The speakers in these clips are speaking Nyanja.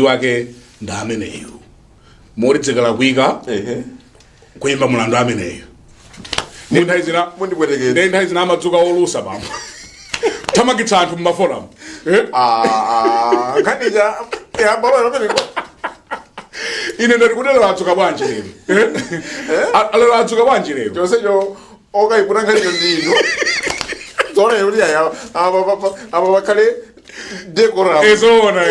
wake ndameneyo moridzekala kuika kuimba mulandu ameneyo ndenthawi zina amadzuka olusa bambo tamagitsa anthu mmaforamu kanija ine ndati kuti lero adzuka bwanji lero lero adzuka bwanji lero chonsecho okayipuna nkhaniyo ndino zona yoti apa bakhale dekora ezona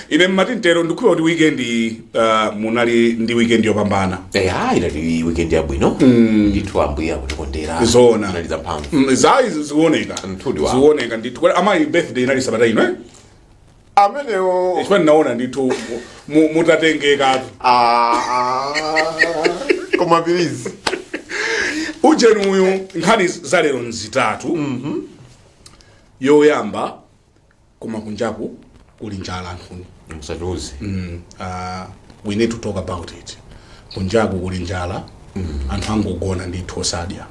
ine mmatintero ndikhupa kuti weekend munali ndi weekend yopambana inali weekend yabwino ndithu ambuya kutikondera zona analiza mphamvu zayi zioneka ndithu amayi birthday inali sabata ino amenewo chifani naona ndithu mutatengeka koma please ujeni uyu nkhani za lero nzitatu yoyamba koma kunjaku kuli njala anthuni msatuzi we need to talk about it kunjaku kuli njala anthu angogona ndithu osadya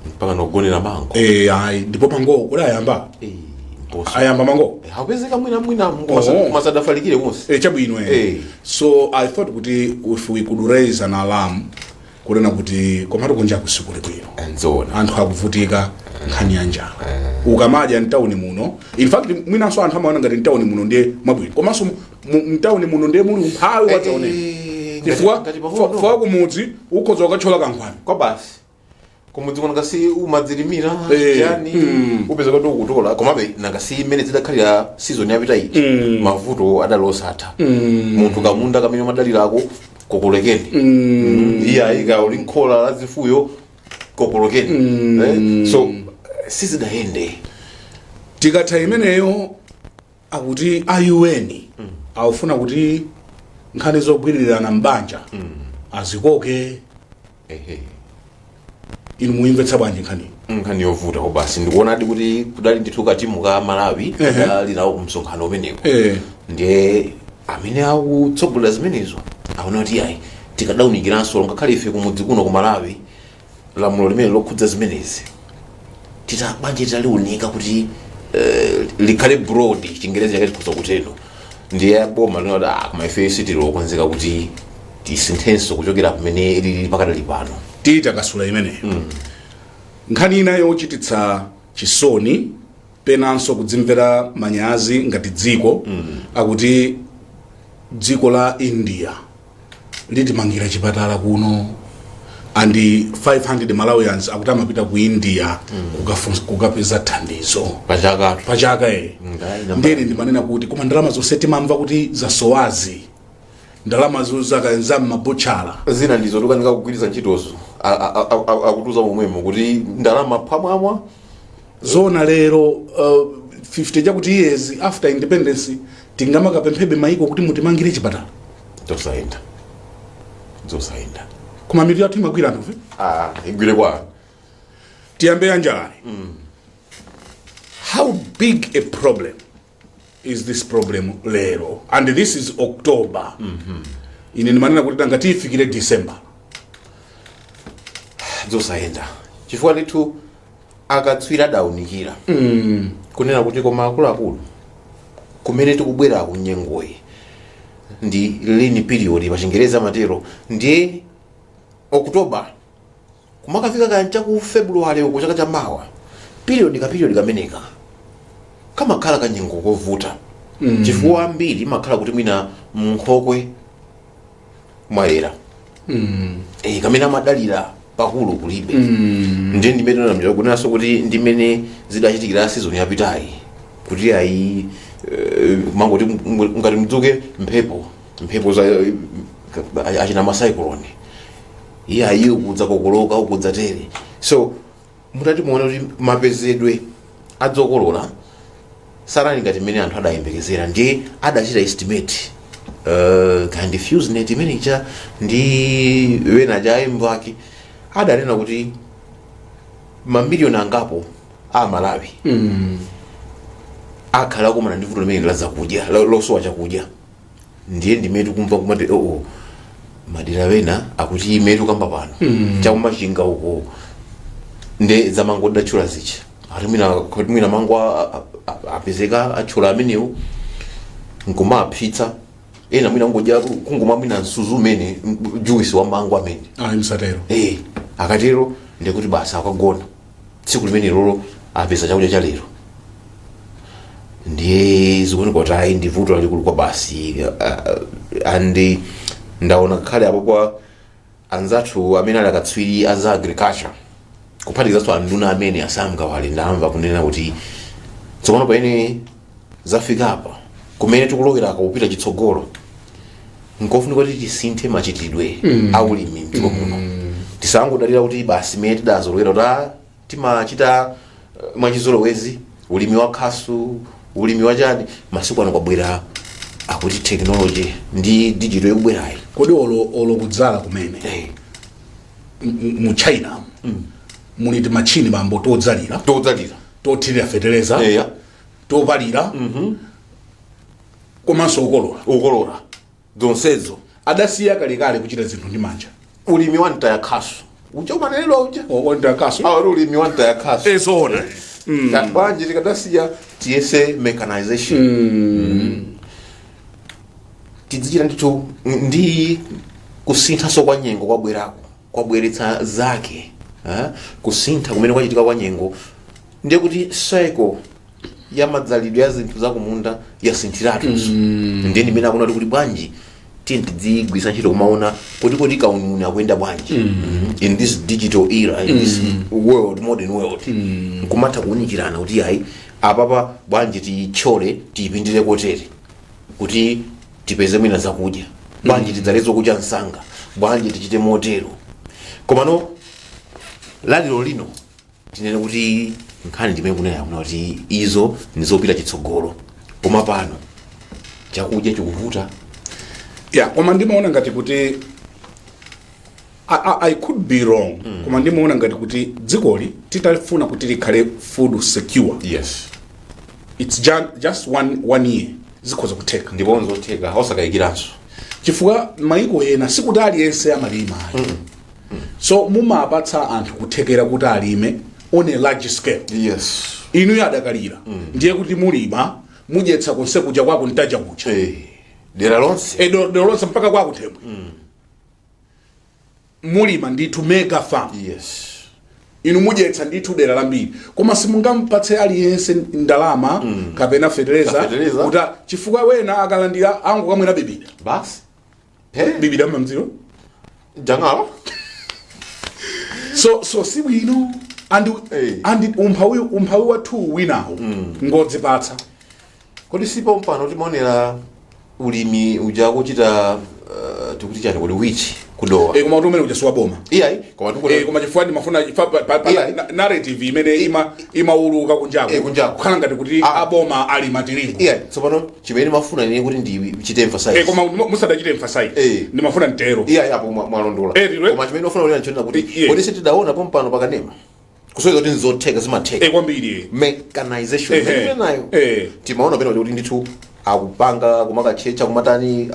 mpaka nogonera mango ayi ndipo mango kuli ayamba ayamba mango hapezeka mwina masadafalikire mose chabwino so I thought kuti if we could raise an alarm kulena kuti komatu kunjaku sikuli bwino enzona anthu akuvutika nkhani ya njala ukamadya mtawuni muno in fact mwinanso anthu amaona ngati mtawuni muno ndiye mwabwino komanso mtawuni muno ndiye muli umphawi wataoneka chifukwa kumudzi ukhoza ukathyola kankhwani kwa basi kumudzi kuno ngasi umadzirimira yani upeza kuti ukutola komabe nangasi imene zidakhalira season yapita iyi mavuto adalosatha munthu kamunda kamene madalirako kokolekeni iya ayika ulinkhola la zifuyo kokolekeni so sizidayende tikatha imeneyo akuti ayuweni awufuna kuti nkhani zogwirirana mbanja azikoke inu muimvetsa bwanji nkhani yovuta ko basi ndikuona adi kuti kudali ndithu katimu ka Malawi kudali nawo kumsonkhano umeneko ndiye amene akutsogolera zimenezo aona kuti ayi tikadawunikiranso ngakhale ife kumudzi kuno ku Malawi lamulo limene lokhudza zimenezi banje taliunika kuti likhale broad chingerezi chake tikhoza kutero ndiye boma linoda koma ife city lokonzeka kuti tisinthenso kuchokera pamene lili pakadali pano titakasula imeneyo nkhani ina yochititsa chisoni penanso kudzimvera manyazi ngati dziko akuti dziko la India litimangira chipatala kuno andi 500 Malawians akuti amapita ku India kukapeza thandizo pachaka ndene ndimanena kuti koma ndalama zonse timamva kuti zasowazi ndalama zozakaenza m'mabuchala zina ndizo tokanika kugwiriza ntchitozo akutuza momwemo kuti ndalama pamwamwa zona lero 50 chakuti years after independence tingamakapemphebe maiko kuti mutimangire chipatala zosaenda koma mitu yathu imagwira anthu igwire kwa tiyambe yanjani how big a problem is this problem lero and this is October ine ndimanena kuti ngati ifikire December zosaenda chifukwa ndithu akatswira daunikira kunena kuti koma akuluakulu kumene tikubwera kunyengoyi ndi lean period pachingereza matero ndi October kumakafika kancha ku February uko chaka cha mawa period kameneka kamakhala kanyengo kovuta chifukwa ambiri makhala kuti mwina mkhokwe mwalera kamene amadalira pakulu kulibe ndi ndimene namja kunaso kuti ndimene zidachitikira season yapitayi kuti ayi mangoti ngati mdzuke mphepo za achina macyclone ayi ukudza kokoloka ukudza tere so mutati muona kuti mapezedwe adzokolola sarani ngati mmene anthu adayembekezera ndiye adachita estimate kandi FuseNet imenecha ndi wena jaimbo ake adanena kuti mamiliyoni angapo a Malawi akhala kumana ndi vuto limene la zakudya losowa chakudya ndiye ndimene kumva kumati madera wena akuti imetu kamba pano chakumachinga uko nde zamangodachula zicha alimina mangwa apezeka achula amenewo ngoma pizza ena mwina ngoja kungoma mwina nsuzu mene juice wa mango amene msatero akatero ndikuti basa akagona tsiku limene lolo apeza chakudya cha lero ndiye zikuona kuti ayi ndivuto lalikulu kwa basi andi ndaona kale apo kwa anzathu amene ali akatswiri aza agriculture kuphatikizaso anduna amene asamga wali ndamva kunena kuti tsopano pamene zafika apa kumene tikulowera kupita chitsogolo nkofunika kuti tisinthe machitidwe aulimi mdziko muno tisangodalira kuti basi mene tidazolowera kuti timachita mwachizolowezi ulimi wa khasu ulimi wachani masiku ano kwabwera akuti technology ndi digital yobwerayi kodi olo kudzala kumene mu China muli ti machini bambo todzalira tothirira fertilizer topalira komanso ukolola zonsezo adasiya kalekale kuchita zinthu ndi manja ulimi wa ntaya khasu uja umanenedwa uja ntaya khasu ulimi wa ntaya khasu esona bwanji tikadasiya tiyese mechanization tidzichita ndithu ndi kusinthaso kwa nyengo kwabweretsa zake kusintha kumene kwachitika kwa nyengo ndiye kuti cycle ya madzalidwe ya zinthu zakumunda yasinthiratunso ndiye ndimene akuna kuti bwanji tidzigwisa ntchito kumaona kuti kaununi akuyenda bwanji in this digital era, in this modern world kumatha kuunikirana kuti ayi apapa bwanji tichole tiyipindire kotere kuti tipeze mwina zakudya bwanji tidzalezo kudya msanga bwanji tichite motero komano laliro lino tinene kuti nkhani ndimene kunena kuti izo ndizopita chitsogolo koma pano chakudya chikuvuta koma ndimaona ngati kuti I could be wrong koma ndimaona ngati kuti dzikoli titafuna kuti likhale food secure it's just one year zikhoza kutheka ndipo nzotheka osakayikiranso chifukwa maiko ena sikuti aliyense amalima so mumapatsa anthu kuthekera kuti alime on a large scale inu yadakalira ndiye kuti mulima mudyetsa konse kuja kwako ntaja kucha dera lonse mpaka kwakuthembwe mulima ndithu mega farm inu mudyetsa ndithu dera lambiri koma simungampatse aliyense ndalama kapena fertilizer kuti chifukwa wena akalandira angu kamwena bibida basi bibida mamziro jangala so si bwino and umphawi wathu winawo ngodzipatsa kodi sipo mpano timaonera ulimi uja kuchita tikuti chani kodi wichi kudowa koma kuti umene ujasuwa boma koma chifukwa ndimafuna narrative imene imauluka kunjako kukhala ngati kuti aboma ali matirigu tsopano chimene mafuna ine kuti ndichite emphasize koma musadachite emphasize ndimafuna ntero apo mwalondola koma chimene ufuna kuti anchonera kuti kodi sitidaona pompano pakanema kusoza kuti nzotheka zimatheka kwambiri mechanization nayo timaona pena kuti ndithu akupanga kumakachecha kumatani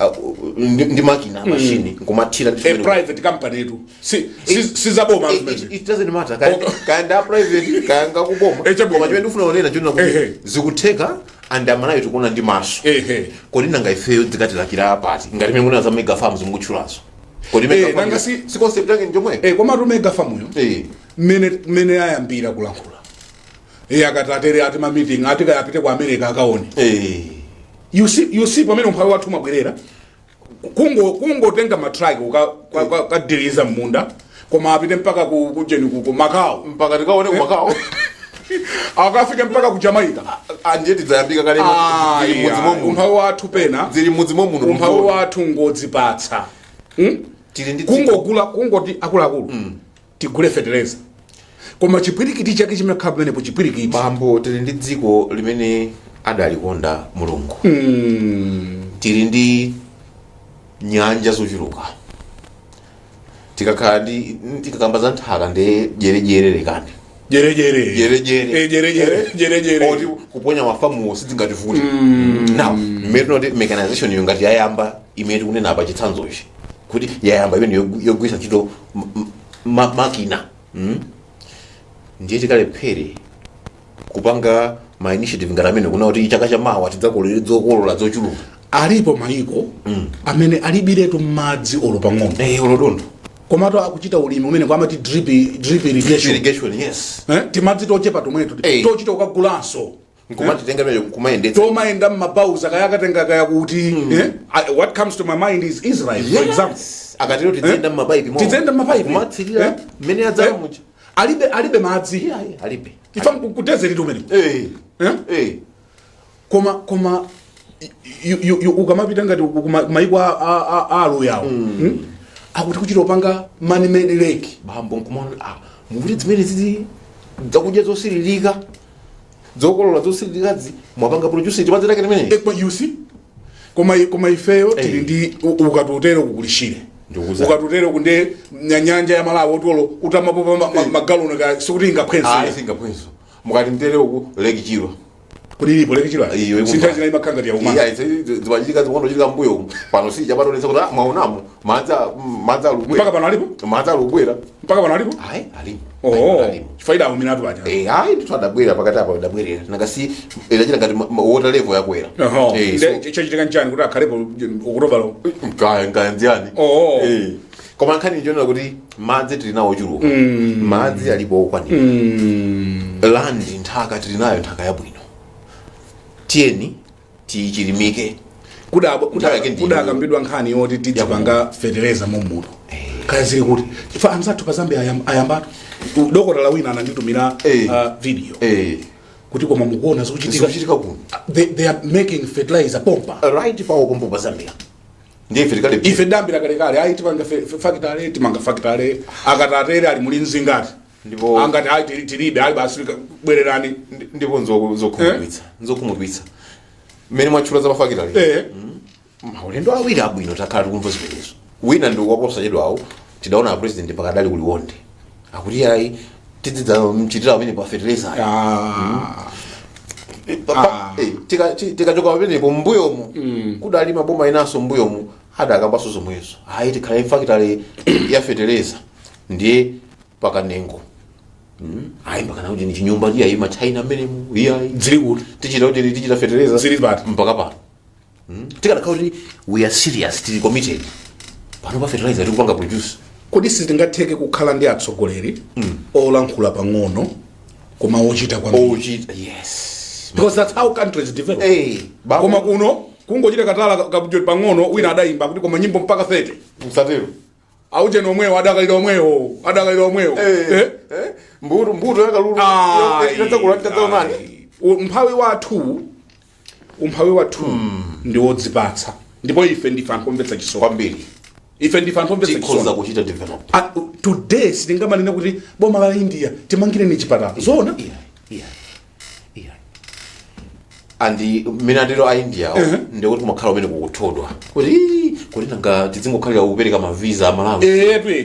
ndi makina machine kumathira private company etu sizaboma it doesn't matter kaenda private kaanga kuboma koma chimene ufuna onena chona kuti zikutheka and amanayo tikuona ndi maso kodi nanga ifeyo dzikatilakira apati ngati mene kuna za mega farms mukutchulazo kodi mega farm si concept yake njomwe koma tu mega farm yo mene ayambira kulankhula akatatere ati ma meeting ati kayapite ku America akaone you see pamene umphawi wathu mabwerera kungotenga matrike ukadiriza munda koma apite mpaka kujeni ku Macau mpaka tikaone ku Macau akafika mpaka ku Jamaica anje tidzayambika kale umphawi wathu pena zili mudzimo muno umphawi wathu ngodzipatsa kungoti akuluakulu tigule fertilizer koma chipwirikiti chake chimene khala pamenepo chipwirikiti bambo tili ndi dziko limene adalikonda mulungu tili ndi nyanja zochuluka tikakamba za nthaka ndi jerejere kani jerejere oti kuponya mafamuwo sitingativute now mmene tinoti mechanization iyo ngati yayamba imene tikunena apa chitsanzochi kuti yayamba imene yogwisa ntchito makina ndiye tikalephere kupanga ma initiative ngati amene kuna kuti chaka chamawa tidzakolola zochuluka alipo mayiko amene alibiretu madzi olopang'ono olodondo komato akuchita ulimi umene kwamati drip irrigation yes timadzi tochepa tomwetu tochita ukagulanso nkumati tenga meyo kumayendetsa tomayenda mmabauza kayakatenga kaya kuti what comes to my mind is Israel for example akatero tizenda mmapaipi kumatsirira mmene adzalamuja alibe madzi alibe ifamu kutezeri tumene koma ukamapita ngati mayiko alo yawo akuti kuchita upanga man-made lake bambo nkumona mukuti zimene zizi zakudya zosiririka zokolola zosiririkazi mwapanga produce chimadzera kene mene you see koma ifeyo tili ndi ukatutero kukulishire ukatutero kunde nyanja ya Malawi otolo utamapo magaloni ka sikuti ingapwenso mukati mtere uku lake chiro kulilipo lake chiro sintaji na imakanga ya umana zibajika zikondo mbuyo pano si chabatonesa kuti mwaonamo madza lubwera mpaka pano alipo madza lubwera mpaka pano alipo alipo faida au minatu aja nditwadabwera pakati apa dabwerera nakasi elachira ngati water level yakwera chachitika nchani kuti akhalepo ukutovala nganziani koma nkhani njona kuti madzi tilinawo chuluka madzi alipo okwanira land nthaka tilinayo nthaka yabwino tieni tichilimike kuda akambidwa nkhani yoti tidzipanga fertilizer mumuno kazili kuti ifa anzathu pazambe ayambatu dokota lawina ananditumira video kuti koma mukuona zikuchitika kuno they are making fertilizer pompa right pa ukombo pazambia ndiye fertilizer ife dambira kale ayi tipanga factory akatatele ali mulinzi ngati ndipo angati ayi tilibe ali basi bwererani ndipo nzokumudwitsa mene mwachula za factory maulendo awiri abwino takhala kumva zimenezo wina ndi waposa chedwawo tidaona president pakadali kuliwonde akuti ayi tidzidza mchitira amene pa fertilizer tikachoka pamenepo mbuyomu kudali maboma inaso mbuyomu adakambaso zomwezo ayi tikhala factory ya fertilizer ndiye pakanengo ayi mpaka nauti ni chinyumba ndi ayi machina menemu iyayi dziri kuti tichita fertilizer zili pati mpaka pano tikadakhala kuti we are serious tili committed pano pa fertilizer tikupanga produce kodi sitingatheke kukhala ndi atsogoleri olankhula pang'ono koma ochita kwambiri yes because that's how countries develop koma kuno kungochita katala kabujoti pang'ono wina adayimba kuti koma nyimbo mpaka 30 msatero auje nomwewo adakalira omwewo mbuto yakalulu itazakulani umphawi wathu ndi wodzipatsa ndipo ife ndife anthu omvetsa chisoni kwambiri ife ndife anthu omvetsa chisoni kuchita develop today sitingamanene kuti boma la India timangireni chipatala zona andi minadiro a India ndikuti kumakhala umene kukuthodwa kuti nanga tizingokhalira kupereka mavisa Malawi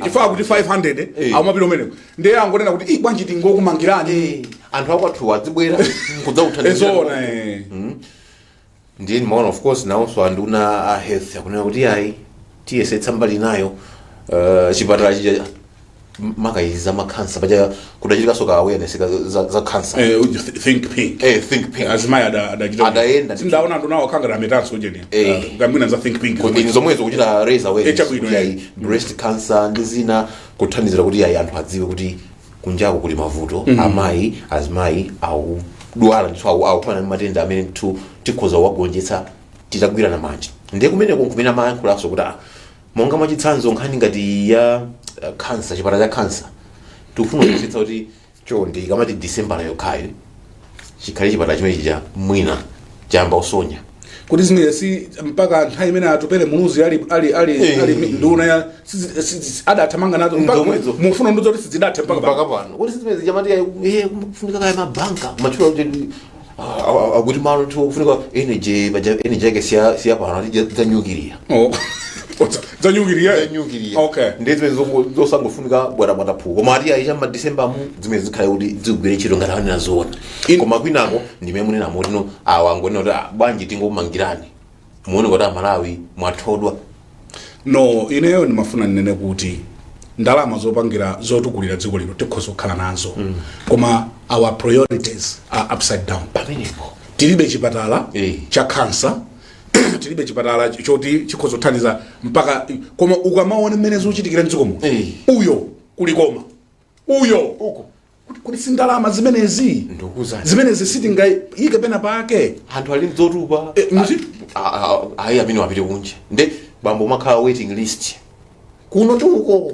chifukwa kuti 500 amapita umene ndiye angonena kuti bwanji tingokumangirani anthu akwathu adzibwera kudzakuthandiza ndiye nimaona of course nawonso anduna a health akunena kuti ayi tiyesetsa mbali nayo chipatala chija makaiza makansa paja kudachitika soka awareness za cancer think pink azimaya adaenda sindaona ndo nawo kanga rametanso ujeni ngambina za think pink zomwezo kuchita raise awareness breast cancer ndizina kuthandizira kuti ayi anthu adziwe kuti kunjako kuli mavuto amayi azimayi au dwala ndithu au pana matenda amene tikhoza wagonjetsa titagwira na manja ndiye kumene kunkumena mayankhulaso kuti monga mwachitsanzo nkhani ngati ya cancer chipatala cha cancer tikufuna kusetsa kuti chonde ikamati December nayo khayo chikhale chipatala chimene chija mwina chamba usonya kuti zimene si mpaka nthawi imene atupere munuzi ali nduna ya adathamanga nazo mufuna ndozo kuti sizidathe mpaka pano kuti zimene jamati kufunika kaya mabanka machula kuti akuti malo tofunika energy yake siya pano zanyukiria zanyukiria okay ndezimene zosangofunika bwata phuko koma ati aisha ma December mu zimene zikhale kuti zigwire chiro ngati nazoona koma kwinako ndime munena motino awangonena kuti bwanji tingomangirani muone kuti Malawi mwathodwa no ineyo ndimafuna ninene kuti ndalama zopangira zotukulira dziko lino tikhoza kukhala nazo koma our priorities are upside down pamenepo tilibe chipatala cha cancer tilibe chipatala choti chikhoza kuthandiza mpaka koma ukamaona mmene zikuchitikira mdzikomo uyo kulikoma uyo uko kuti sindalama zimenezi zimenezi sitingayike pena pake anthu ali nzotupa ayi amene wapite kunja nde bambo makhala waiting list kuno tuko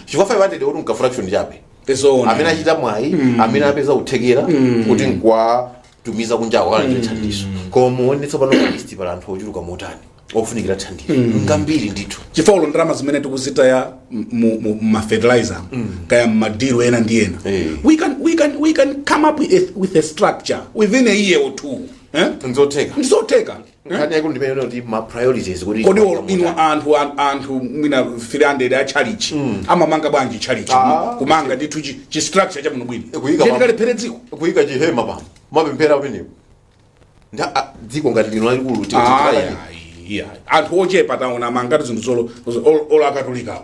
chifukwa 500 oti nkafraction chabe amene achita mwayi amene apeza uthekera kuti nkwa tumiza kunjawo kana thandizo koma muonetsa pano list pala anthu ochuluka motani ofunikira thandizo ngambiri ndithu chifukwa ndrama zimene tikuzita ya ma fertilizer kaya madiro ena ndi ena we can come up with a structure within a year or two nzoteka kani yako ndimene kuti ma priorities kuti kodi ino anthu mina 300 a challenge amamanga bwanji challenge kumanga ndithu chi structure cha muno bwino ndikale peredziko kuyika chihema pa mapemphera pamenepo dziko ngati lino lalikulu anthu ochepa taona mangati zinthu zolo akatolika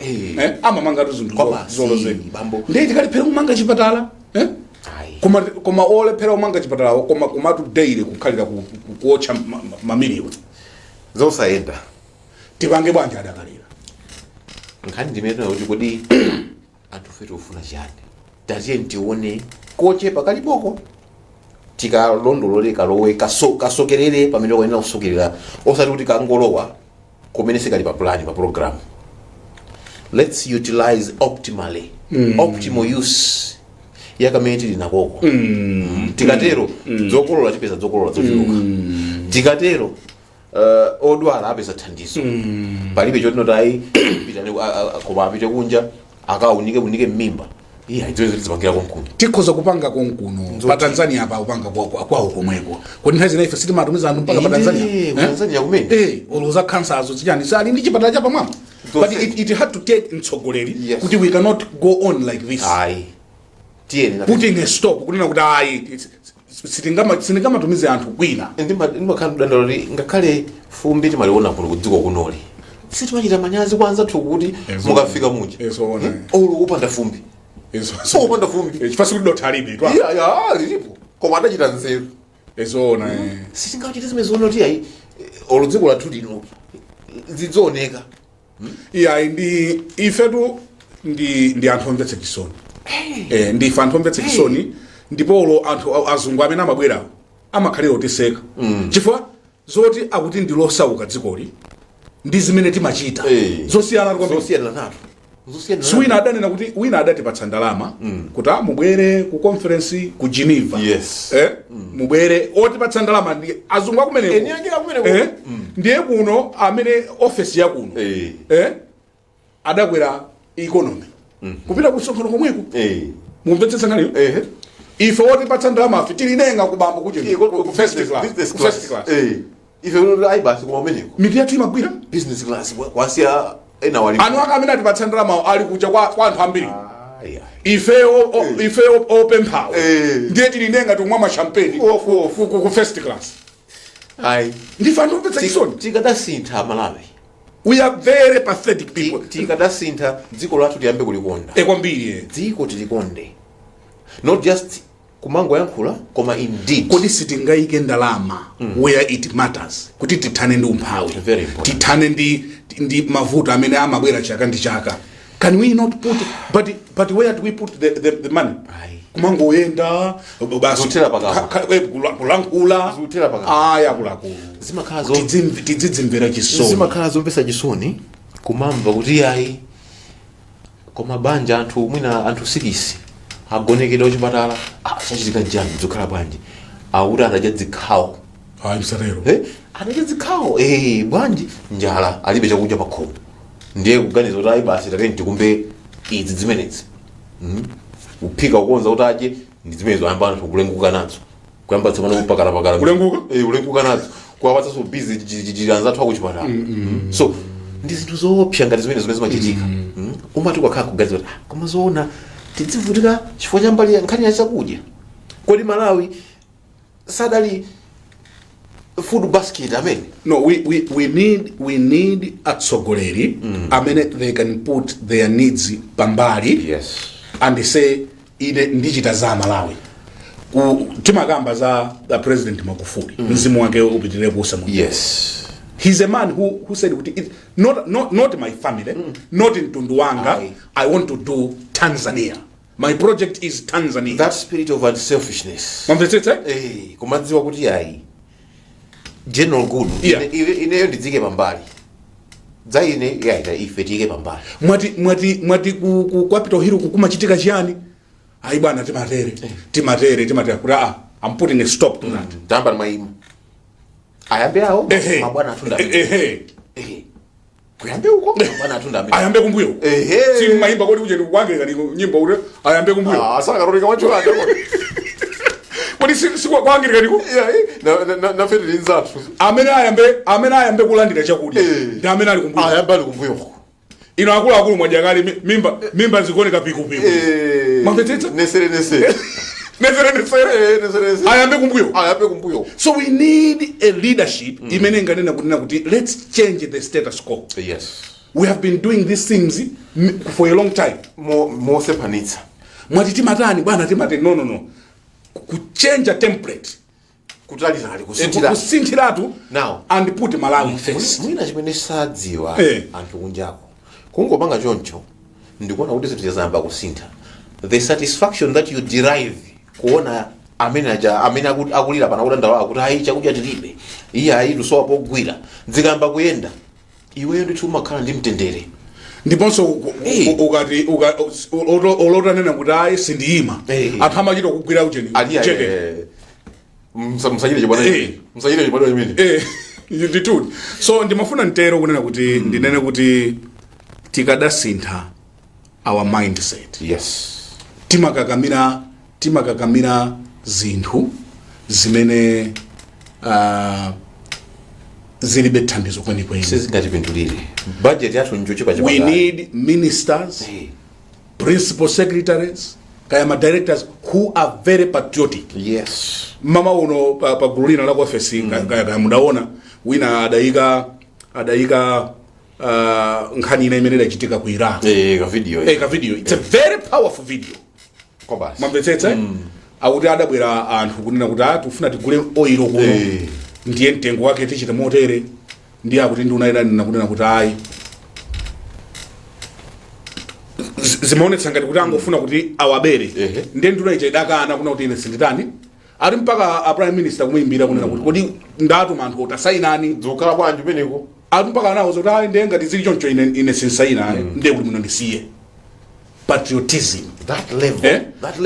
amamangati zinthu zolo zeni ndiye tikalephera kumanga chipatala koma olephera kumanga chipatala koma kumatu daily kukhalira kuotcha mamiliyoni zosayenda tipange bwanji adakalira nkhani ndimene kuti kodi anthu fetu ufuna chani tatiye tione kochepa kaliboko tikalondololeka lowe kasokerere pamene koyenera kusokerera osati kuti kangolowa kumene sikali pa plan pa program. Let's utilize optimally optimal use yakamene tili nakoko tikatero zokolola tipeza zokolola zochuluka tikatero odwala apeza thandizo palibe choti notai pitane koma apite kunja akaunike mmimba izozo tizipangira konkuno tikhoza kupanga konkuno pa Tanzania apa upanga kwawo komweko kodi nthazi naife sitimatumiza anthu mpaka pa Tanzania Tanzania kumene oloza cancer azo zichani sali ndi chipatala cha pamwamba but it had to take mtsogoleri kuti we cannot go on like this putting a stop kunena kuti sitingamatumize anthu kwina ndimakhala dandaloti ngakhale fumbi timaliona kuno kudziko kunoli sitimachita manyazi kwanza kuti mukafika munja upanda fumbi upanda fumbi chifasi kuti dotalibe lilipo koma adachita nzeru sitingachita zimene zonoti oludziko lathu lino zidzooneka ndi ifetu ndi anthu omvetsa chisoni ndife anthu omvetsa chisoni ndipo anthu azungu amene amabwera amakhalira otiseka chifukwa zoti akuti ndilosauka dzikoli ndi zimene timachita zosiyana nato wina adanena kuti wina adatipatsa ndalama kuti mubwere ku conference ku Geneva mubwere otipatsa ndalama ndi azungu akumeneko ndiye kuno amene office ya kuno adakwera economy kupita kusonkhano komweko mumvetsetsa ngaliyo ife otipatsa ndalama afi tilinenga kubambo kuti ku first class ife uno basi kwa umeneko miti yathu imagwira business class kwasiya ena wali anu akamene atipatsa ndalama ali kucha kwa anthu ambiri ife opemphawo ndiye tilinenga tumwa mashampeni ku first class ndife anthu opetsa chisoni tikadasintha Malawi. We are very pathetic people. Tikadasintha dziko lathu liyambe kulikonda kwambiri dziko tilikonde not just kumango yankhula koma indeed kodi sitingayike ndalama where it matters kuti tithane ndi umphawi tithane ndi mavuto amene amabwera chaka ndi chaka. Can we not put but where do we put the money? Kumango oyenda basi kulankula kulakula tidzimvera chisoni zimakhala zomvetsa chisoni kumamva kuti koma banja anthu mwina anthu 6 agonekedwa kuchipatala chachitika njani dzokhala bwanji akuti adadya dzikhawo msarero adadya dzikhawo bwanji njala alibe chakudya pa khomo ndiye kuganiza kuti basi tatenti tikumbe idzi zimenezi uphika ukonza kuti adye ndi zimenezo ayamba anthu kulenguka nazo kuyamba tsopano kupakala kulenguka nazo kuwapatsa so busy jiranza athu akuchipatala so ndi zinthu zoopsa ngati zimenezo zimachitika umati kwakhala kuganiza kuti koma zoona tidzivutika chifukwa cha mbali nkhani ya chakudya kodi Malawi sadali food basket amene no we need atsogoleri amene they can put their needs pambali and they say ine ndichita za Malawi timakamba za the president Magufuli mzimu wake upitirire kusa He's a man who said not my family, not in Tunduanga. I want to do Tanzania. My project is Tanzania. That spirit of unselfishness. Kumadziwa kuti ai general good. Ine ndizike pambali. Zaine yaita ife tike pambali. Mwati ku capital hill kukumachitika chiyani? Ai bwana timatere kuti I'm putting a stop to that. Tamba maimu. Ayambe aho mabwana atunda. Kuyambe uko mabwana atunda mimi. Ayambe kumbuyo. Si maimba kodi uje kwange kani nyimbo ule ayambe kumbuyo. Saka karori kama chula ndako. Kodi si kwa kwange kani ko? Na fete linzatu. Amena ayambe kulandira chakudi. Ndi amena ali kumbuyo. Ayambe ali kumbuyo. Ino akulu mwajagali mimba zikone kapiku. Mafeteta? Nesere. Ayambe kumbuyo. So we need a leadership imenenga nena kuti let's change the status quo. Yes. We have been doing these things for a long time. More sepanitsa. Mwati timatani bwana timate no. Change a template. Kutaliza ali kusinthiratu now and put Malawi first. Mwina chimene sadziwa anthu kunjako. Kungopanga choncho ndikuona kuti zitiyazamba kusintha. The satisfaction that you derive kuona amene akulira pana kudandaula kuti ayi chakudya tilibe iye ayi lusowa pogwira dzikamba kuyenda iweyo ndithu umakhala ndi mtendere ndiponso ukati olota nena kuti ayi sindiyima anthu amachita kugwira ujeni cheke msajile chibwana chimene ndithu. So ndimafuna ntero kunena kuti ndinene kuti tikadasintha our mindset. Yes. Timakakamira zinthu zimene zilibe thandizo kwenikweni. Sizingatipindulire. Budget yathu njochepa chapa. We need ministers, principal secretaries, kaya directors who are very patriotic. Yes. Mama uno pa gulina la office kaya mudaona wina adaika nkhani ina imenera chitika ku Iraq. Ka video. It's a very powerful video. Kobasi. Mamvetsetsa? Akuti adabwera anthu kunena kuti tufuna tigule oil kuno. Ndiye mtengo wake tichite motere. Ndiye akuti ndi unairani kunena kuti ayi. Zimaonetsa ngati kuti angofuna kuti awabere. Ndiye ndunaicha idakana kuna kuti ine sinditani. Ali mpaka a prime minister kumuimbira kunena kuti kodi ndatu anthu otasainani dzokhala bwanji peneko. Ali mpaka nawo zoti ayi ndiye ngati zili choncho ine sinsaina ndiye kuti muno ndisiye. Patriotism. That level.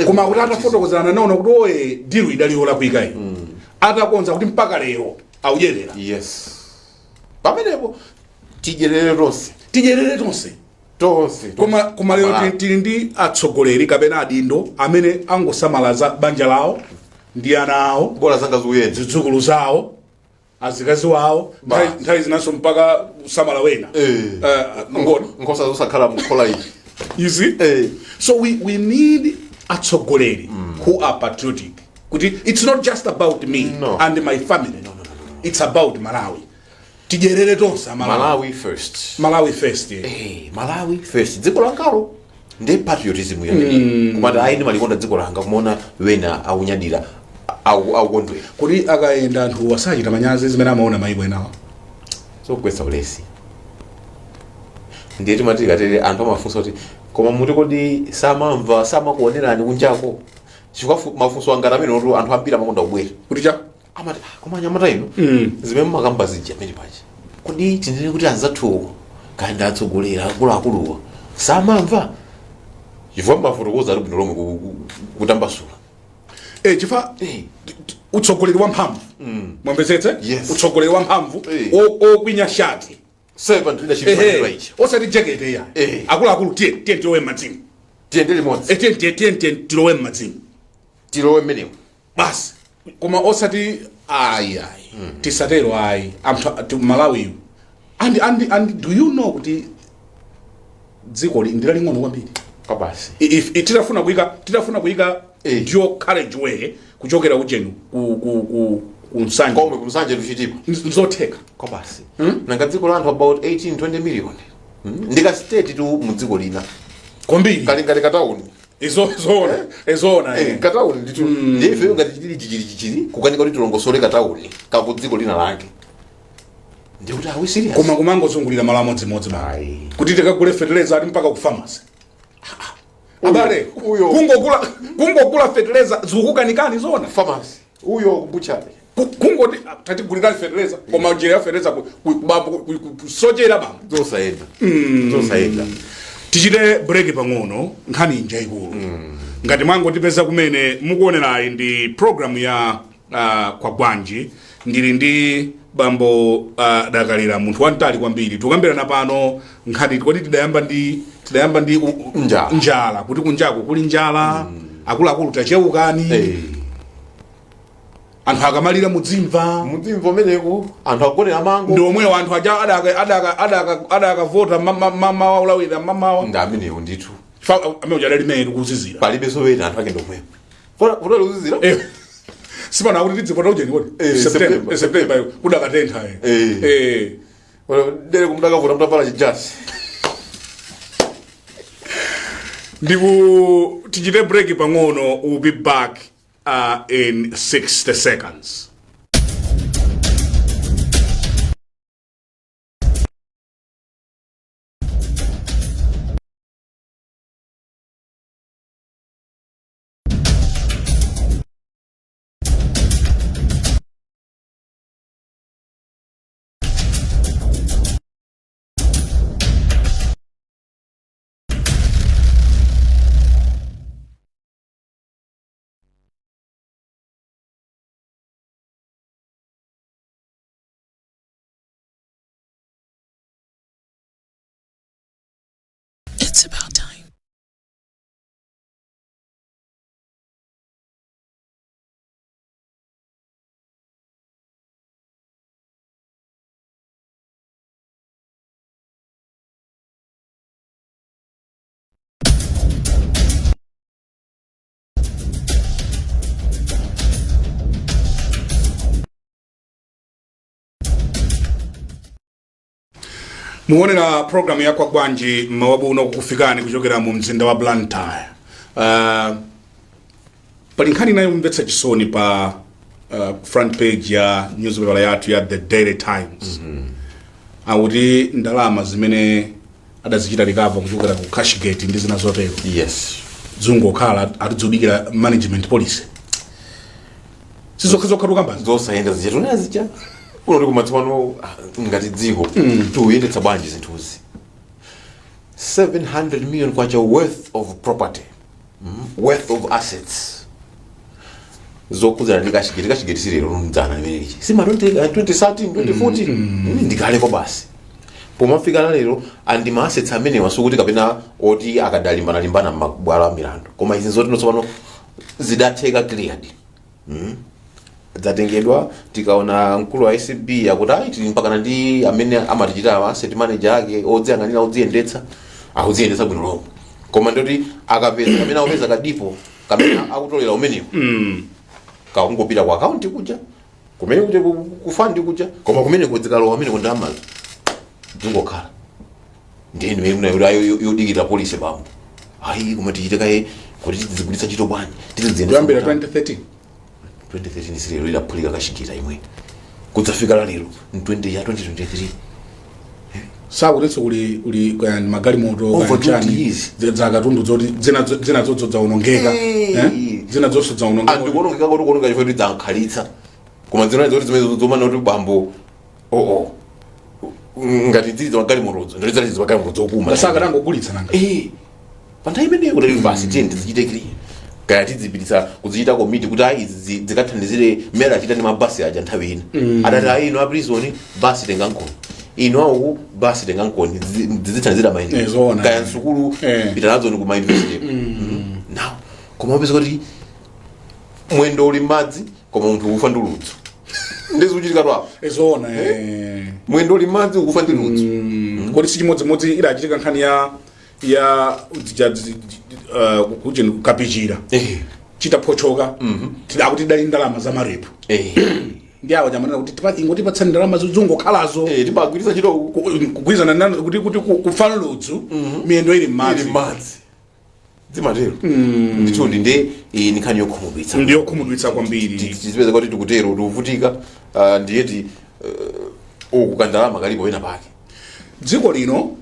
Kuma kuti atafotokozana naona kuti oye dilu idaliyola kuika iyi. Atakonza kuti mpaka lero aujerera. Yes. Pamenepo tijerere tonse. Kuma lero tili ndi atsogoleri kapena adindo amene angosamalaza banja lawo ndi ana awo. Bola zanga zuyenda. Zidzukulu zawo. Azikazi wawo. Nthawi zinaso mpaka samala wena. Ngosa zosakhala mukhola iyi. You see? So we need atsogoleri who are patriotic. It's not just about me and my family. No. It's about Malawi. Tijerere tonsa Malawi first. Malawi first. Malawi first. Dziko lankalo ndi patriotism yamene. Kumata ayi malikonda dziko langa kumona wena aunyadira akukondwera. Kuti akaenda anthu wasachita manyazi zimene amaona maiko enawo. So kwesa ulesi. Ndiye timati katere anthu amafunsa kuti koma muti kodi samamva samakuonerani kunjako. Chikwafu mafunso anga amene otu anthu ambira makonda kubwera. Kuti cha amati koma nyamata ino zimene makamba zija amene pachi. Kodi tinene kuti anzathu kaenda atsogolera akuluakuluwa samamva. Chifukwa mafotokoza ali bwino lomwe kutambasula. Chifa utsogoleri wa mphamvu. Mwamvetsetsa? Utsogoleri wa mphamvu okwinya shati. Servant leadership right. Osati jacket ya. Akulu tie tilowe mmadzimu. Tiendele modzi. Tie tilowe mmadzimu. Tilowe mmenemo. Basi. Koma osati ayi. Tisatero ayi. To Malawi. And do you know kuti dziko ndilali ngono kwambiri. Kabasi. If titafuna kuika ndio courage way kuchokera ujenu ku Msanje. Kome kumsanje luchitipa. Nzoteka. Kobasi. Nanga dziko la anthu about 18-20 million. Ndika state tu mudziko lina. Kombiri. Kali katauni. Ezona. Katauni nditu. Ndife ngati chili kukanika kuti tulongosole katauni. Kakudziko lina lake. ndi kuti awe serious koma kumangozungulira malo amodzi Ayi. kuti tikagule fertilizer ati mpaka ku pharmacy abale uyo kungogula fertilizer zikukanikani zona pharmacy uyo kubuchale kungoti tatigulira fertilizer koma njira ya fertilizer kusojera bambo zosaenda tichite break pang'ono nkhani njaikulu ngati mwangotipeza kumene mukuonerayi ndi program ya Kwagwanji ndili ndi bambo dakalira munthu wamtali kwambiri tukambirana pano nkhani kodi tidayamba ndi njala kuti kunjaku kuli njala akuluakulu tacheukani anthu akamalira mudzimva meneko anthu agonera mango ndi omwewo anthu aja adakavota mamawa ulawira mamawa ndi amenewo ndithu amene ujadali mene kuzizira palibe sowena anthu ake ndomwewo votali kuzizira sipana kuti tidzivota ujeni kodi September kudakatentha dere kumudakavota mutavala chijasi ndiku tichite break pang'ono. We'll be back in 60 seconds. It's about time. Muonera program ya Kwagwanji mawabu uno kufikani kuchokera mu mzinda wa Blantyre. Pali nkhani nayo mvetsa chisoni pa front page ya newspaper yathu ya The Daily Times. Akuti ndalama zimene adazichita recover kuchokera ku Cashgate ndi zina zotero. Yes. Zungo khala atidzudikira management policy. Sizokhazokhatu kambazi. Zosaenda zichitona zicha. Uno ndikumatswano ngati dziko tuyendetsa bwanji zinthuzi 700 million kwacha worth of property worth of assets zokuzana ndikashigeti sirero rumdzana limenechi sima 2013 2014 ndikale kwa basi pomafika lero andi ma assets amene wasukuti kapena oti akadalimbana mabwalo a milandu koma izi zoti notsopano zidatheka cleared zatengedwa tikaona mkulu wa ICB yakuti tili mpaka ndi amene amatichita asset manager ake odziyang'anira odziyendetsa akudziyendetsa bwino lomwe koma ndoti akapeza amene akupeza kadipo kamene akutolera umenewo kakungopita ku account kuja kumene kuti kufandi kuja koma kumene kudzikalowa amene kundama dzingokhala ndiye ndimene yodikira police bambo ayi koma tichite kaye kuti tidzigulitsa ntchito bwanji kuyambira 2013 sirero ilaphulika kashikira imwe kudzafika lero 2023 sakutetsa uli kwa magali moto kanchani zakatundu zoti zina zodzodza unongeka zina zosodza unongeka ndikuonongeka kuti kuononga chifukwa kuti zankhalitsa koma zina zoti zimene zomana kuti bambo ngati dziri za magali motozo ndoti zati magali moto okuma saka tangogulitsa nanga panthawi imeneyo kuti university ndizichite clean kaya tidzipitisa kuzichita komiti kuti izi zikathandizire mera achita ndi mabasi aja nthawi ina adati ino a prison basi tenga nkoni ino auku basi tenga nkoni zizithandizira maini kaya nsukulu pitanazo ni kuma university now koma wapeza kuti mwendo uli madzi koma munthu ufa ndi ludzu ndizo kuchitika twapo ezona mwendo uli madzi ukufa ndi ludzu kodi si chimodzimodzi idachitika nkhani ya kucheni kapijira chitaphochoka tidakuti dali ndalama za marepu ndiawo jamanena kuti ingoti patsani ndalama zungokhalazo tibagwiritsa chito kugwirizana nani kuti kufana ludzu miyendo ili madzi dzimatero ndithundi nde nikhani yokhumudwitsa ndiyokhumudwitsa kwambiri tizipeza kuti tikutero tikuvutika ndiyeti okukandalama kalipo wena pake dziko lino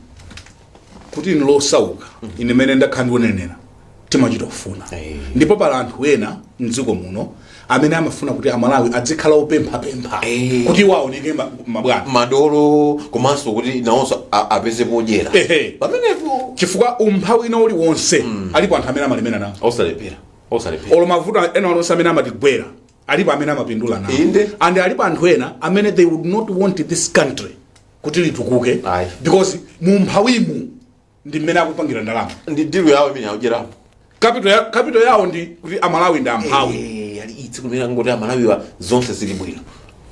kuti nilosauka ine mene ndakhandionenera timachitofuna ndipo pala anthu ena mdziko muno amene amafuna kuti amalawi adzikhala opempha kuti waoneke mabwana madolo komanso kuti nawonso apeze podyera pamenepo chifukwa umphawi ina uliwonse alipo anthu amene amalemera nawo osalepera olo mavuto ena onse amene amatigwera alipo amene amapindula nawo and alipo anthu ena amene they would not want this country kuti litukuke because mumphawimu ndi mmene akupangira ndalama ndi dilu yawo imene akudyerapo capital yawo ndi kuti amalawi ndi amphawi ali itsi kumene ngoti amalawiwa zonse zili bwino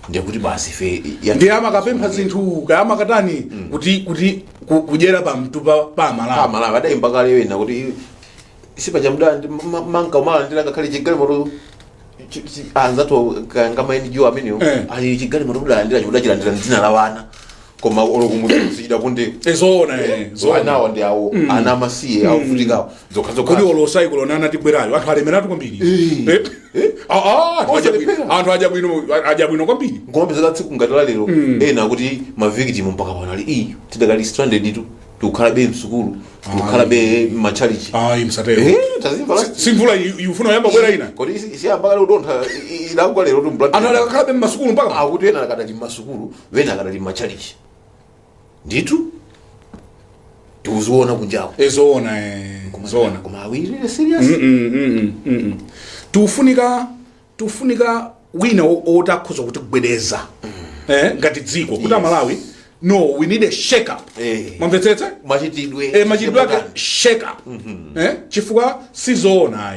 ndiye kuti basi fe ndi amakapempha zinthu kayama katani kuti kudyera pamtupa pa amalawi adayimba kale wena kuti sipachamda manka umala ndilanga khali chigali moto anzato ngama NGO ameneyo ali chigali moto kudalandira chodachilandira ndina la wana koma olokumuzida kunde zona nawo ndi awo ana masiye akuvutika zokhazo kuli olosai kulonana tibwerayo anthu alemeratu kwambiri anthu aja bwino kwambiri ngombe zakatsiku ngatala lero ena kuti mavictim mpaka panali tidakali stranded itu tukhala be msukulu tukhala be machalichi msatero simvula yufuna yamba bwera ina kodi isi ambaka lero dontha ilangwa lero blood anthu akakhala be masukulu mpaka akuti ena akadali masukulu wena akadali machalichi nditu tuziona kunjawo zona koma awiri serious tufunika wina otakhoza kuti kubwedeza ngati dziko kuti amalawi no we need a shake up mwamvetsetsa machitidwe ake shake up chifukwa sizoona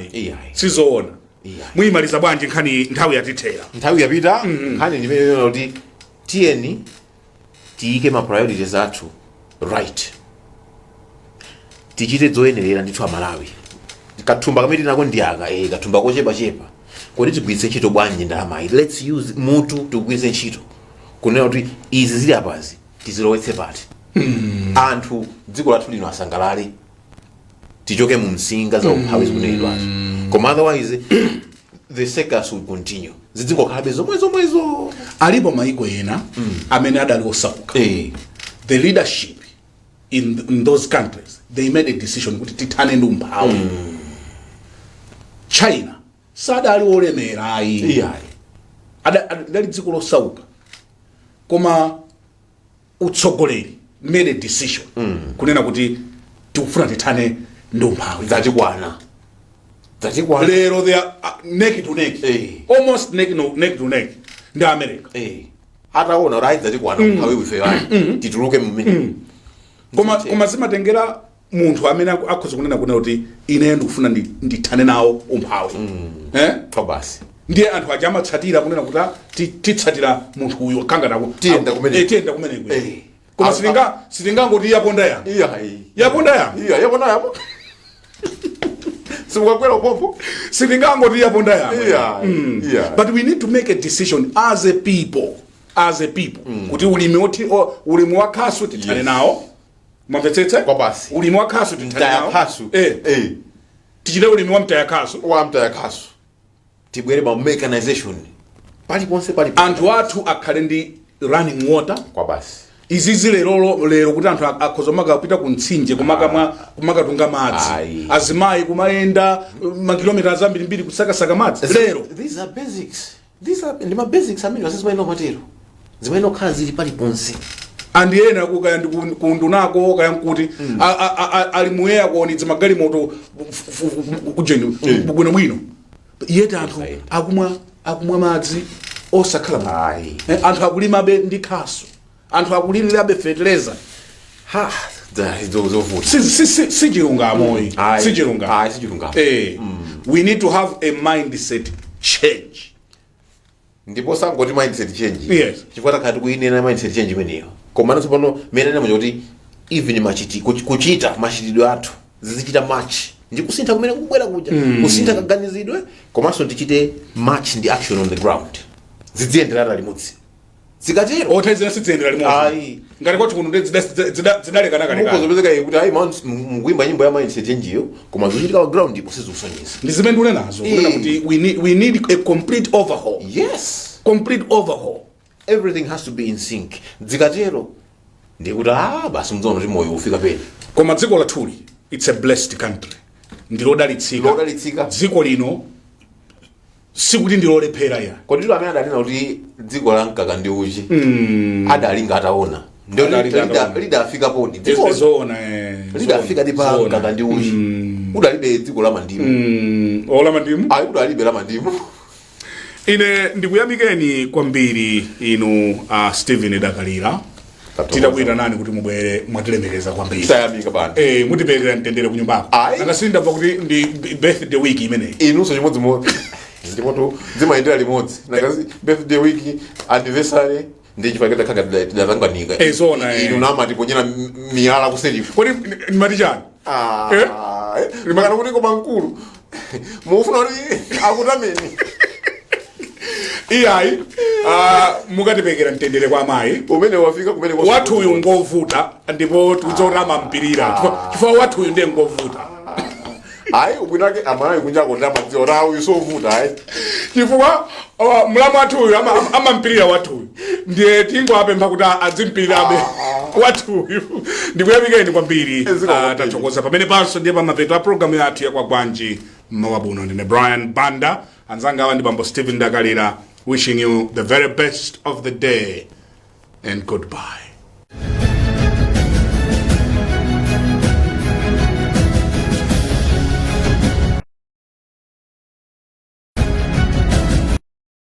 muyimaliza bwanji nkhani nthawi yatithera nthawi yapita nkhani ndimene kuti tiyeni tiyike ma priorities athu right tichite zoyenerera ndithu amalawi kathumba kamene tinako ndiyaka kathumba kochepa kodi tigwiritse ntchito bwanji ndalama let's use mutu tigwiritse ntchito kunena kuti izi zili apazi tizilowetse pati anthu dziko lathu lino asangalale tichoke mu msinga za umphawi zikunenedwazo koma otherwise the circus will continue zidzingokhala zomwezo alipo maiko ena amene adali osauka the leadership in those countries they made a decision kuti tithane ndi umphawi China sadali olemera adali dziko losauka koma utsogoleri made a decision kunena kuti tikufuna tithane ndi umphawi zatikwana lero they are neck to neck almost neck to neck ndi America ataona right zatikwana umphawi wife wani tituluke mmene koma zimatengera munthu amene akhoza kunena kuti ine ndikufuna ndithane nawo umphawi basi ndiye anthu aja amatsatira kunena kuti titsatira munthu uyu kangana tiyenda kumeneko koma sitingangoti yaponda yapo simukakwera pompo sitingangoti yaponda yapo but we need to make a decision as a people kuti ulimi wakhasu tithane nawo mwamvetsetse ulimi wakhasu tithane nawo tichite ulimi wa mtayakhasu tibwere ma mechanization paliponse anthu athu akhale ndi running water izizi lero kuti anthu akhoza makapita ku mtsinje kumakatunga madzi azimayi kumayenda makilomita zambirimbiri kusakasaka madzi lero these are basics amene asizimayino matero zimayino khala zili paliponse andi ena kukaya ndi kundunako kaya nkuti ali muyeya kuonitsa magali moto bwino yeti anthu akumwa madzi osakhala anthu akulimabe ndi khasu anthu akulirirabe fertilizer sichilungamo we need to have a mindset change ndipo sangoti mindset change chifukwa takati kuinena mindset change imeneyo koma naso pano menena manje kuti even kuchita machitidwe athu zizichita match ndi kusintha kumene kubwera kuja kusintha kaganizidwe komanso tichite match ndi action on the ground zidziyenderana limodzi zikatero otezera sidziendera limodzi ngati kwathu kuno zidalekana kale kuzopezeka kuti mukuimba nyimbo ya mindset change iyo koma zochitika pa ground ndipo sizusonyeza ndizimendule nazo kunena kuti we need a complete overhaul yes complete overhaul everything has to be in sync. Dzikatero ndikuti basi mzono kuti moyo ufika pena. Koma dziko lathuli, it's a blessed country. Ndilodalitsika. Dziko lino sikuti ndilolephera ya. Kodi ndilo amene adanena kuti dziko la mkaka ndi uchi. Adalinga ataona. Ndio lidafika poni. Lidafika dipa mkaka ndi uchi. Udalibe dziko la mandimu. Ola mandimu? Udalibe la mandimu. Ine ndikuyamikeni kwambiri inu Steven Dakalira. Titakwira nani kuti mubwere mwatilemekeza kwambiri. Sayamika bana. Mutipelekera mtendere kunyumbako. Nakasinda kuti ndi birthday week imene. Inunso chimodzimodzi. Ndipo zimaendera limodzi. Nakazi birthday week, anniversary ndi chipaketa kanga tidatanganika. Zona inu nama tiponyera miyala kuselifu. Kodi nimati chani? Limakana kuti koma mkulu. Mufuna kuti akutameni. Iyayi mukatipekera mtendere kwa amayi umene wafika kumene wathu uyu ngovuta ndipo tudzorama mpirira chifukwa wathu uyu ndiye ngovuta ubwinake amayi kunjako ndamadziwa rawo yusovuta chifukwa mlamu wathu uyu amampirira wathu uyu ndiye tingowapempha kuti adzimpirirabe wathu uyu. Ndikuyamikeni kwambiri tachokoza pamene panso ndiye pamapeto a programu yathu ya Kwagwanji mmawabuno. Ndine Brian Banda, anzanga awa ndi bambo Steven Dakalira, wishing you the very best of the day and goodbye.